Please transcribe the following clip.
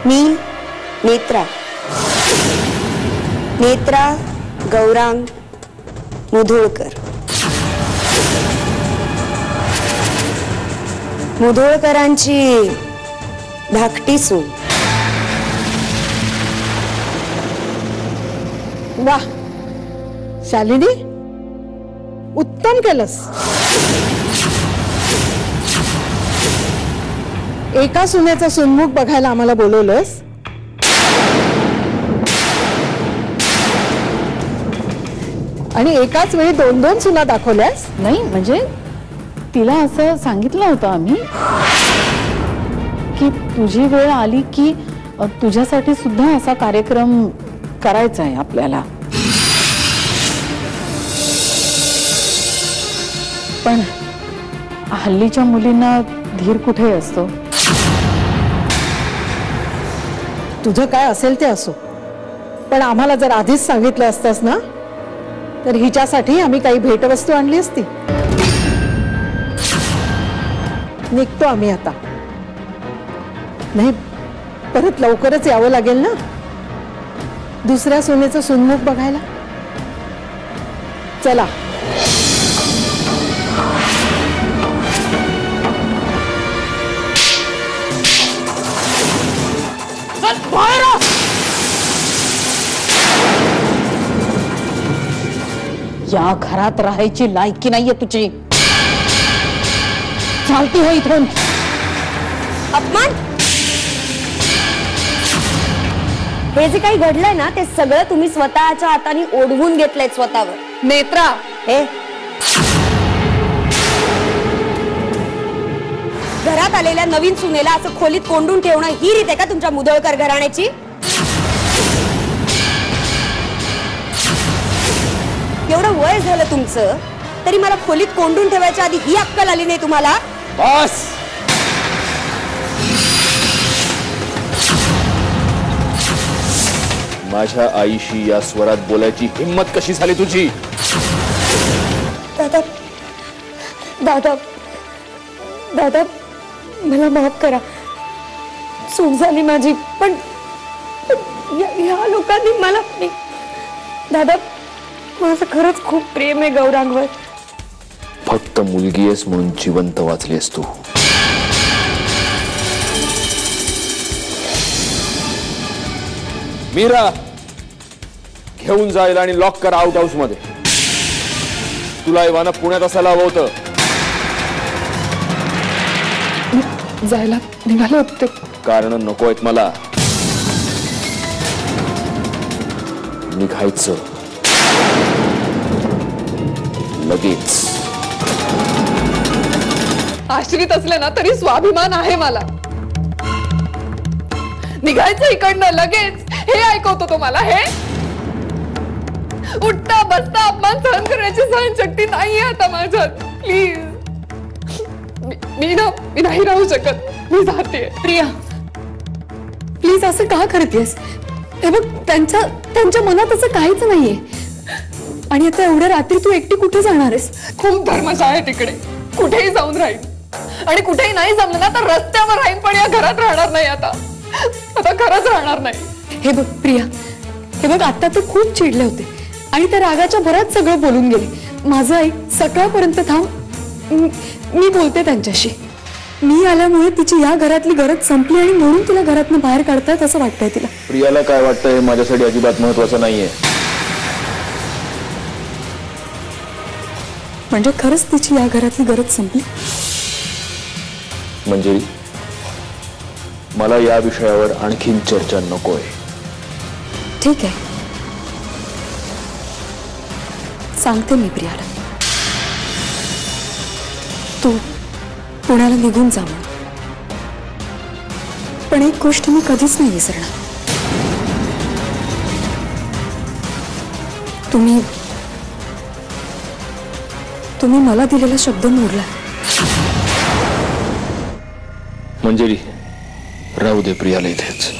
मी नेत्रा गौरांग मुधोळकर. मुधोळकरांची धाकटी सून. वाह शालिनी, उत्तम केलंस. एका सुनेचा सुन्मुख बघायला आम्हाला बोलवलंस. आणि एकाच वेळी 2-2 सुना दाखवल्यास. नाही म्हणजे तिला असं सांगितलं होतं आम्ही की तुझी वेळ आली की तुझ्यासाठी सुद्धा असा कार्यक्रम करायचा आहे आपल्याला. पण हल्लीच्या मुलींना धीर कुठे असतो. तुझं काय असेल ते असो, पण आम्हाला जर आधीच सांगितलं असतंस ना तर हिच्यासाठी आम्ही काही भेटवस्तू आणली असती. निघतो आम्ही आता. नाही परत लवकरच यावं लागेल ना दुसऱ्या सोन्याचं सुन्मुख बघायला. चला. या घरात राहायची लायकी नाहीये तुझी. चालती हो इथून. अपमान. हे जे काही घडलंय ना ते सगळं तुम्ही स्वतःच्या हाताने ओढवून घेतलंय स्वतःवर. नेत्रा, हे घरात आलेल्या नवीन सुनेला असं खोलीत कोंडून ठेवणं ही रीत आहे का तुमच्या मुधोळकर घराण्याची? एवढं वय झालं तुमचं तरी मला खोलीत कोंडून ठेवायच्या आधी ही अक्कल आली नाही तुम्हाला? बस. माझ्या आईशी या स्वरात बोलायची हिम्मत कशी झाली तुझी? दादा दादा दादा मला माफ करा. चूक झाली माझी. पण या लोकांनी मला दादा माझं खरंच खूप प्रेम आहे गौरांगवर. फक्त मुलगी आहेस म्हणून जिवंत वाचलीस तू. मीरा घेऊन जाईल आणि लॉक कर आउट हाऊस मध्ये. तुला इवाना पुण्यात असायला हवं होतं. जायला निघाले होते. कारण नको आहेत मला. निघायचं लगेच. आश्रित असले ना तरी स्वाभिमान आहे मला. निघायचं इकडनं लगेच हे ऐकवतो तो मला. हे उठता बसता अपमान सहन करण्याची सहनशक्ती नाहीये आता माझ्यात. प्लीज मी नाही राहू शकत. मी जाते. प्रिया प्लीज असं का करतेस? हे बघ त्यांच्या मनात असं काहीच नाहीये. आणि आता एवढ्या रात्री तू एकटी कुठे जाणार आहेस? खूप धर्मशा आहे तिकडे. कुठेही जाऊन राहील. आणि कुठेही नाही जमलं ना तर रस्त्यावर राहीन. पण या घरात राहणार नाही. आता खरंच राहणार नाही. हे बघ प्रिया, हे बघ आता ते खूप चिडले होते आणि त्या रागाच्या भरात सगळं बोलून गेले. माझं ऐक, सकाळपर्यंत थांब. मी बोलते त्यांच्याशी. मी आल्यामुळे तिची या घरातली गरज संपली आणि म्हणून तिला घरातनं बाहेर काढतायत असं वाटतंय तिला. प्रियाला काय वाटतं हे माझ्यासाठी अजिबात महत्वाचं नाहीये. म्हणजे खरंच तिची या घरातली गरज संपली? मंजिरी, मला या विषयावर आणखीन चर्चा नकोय. ठीक आहे, सांगते मी प्रियाला. तू पुण्याला निघून जा म्हणून. पण एक गोष्ट मी कधीच नाही विसरणार. तुम्ही मला दिलेला शब्द मोडला. मंजिरी, राहू दे प्रियाला इथेच.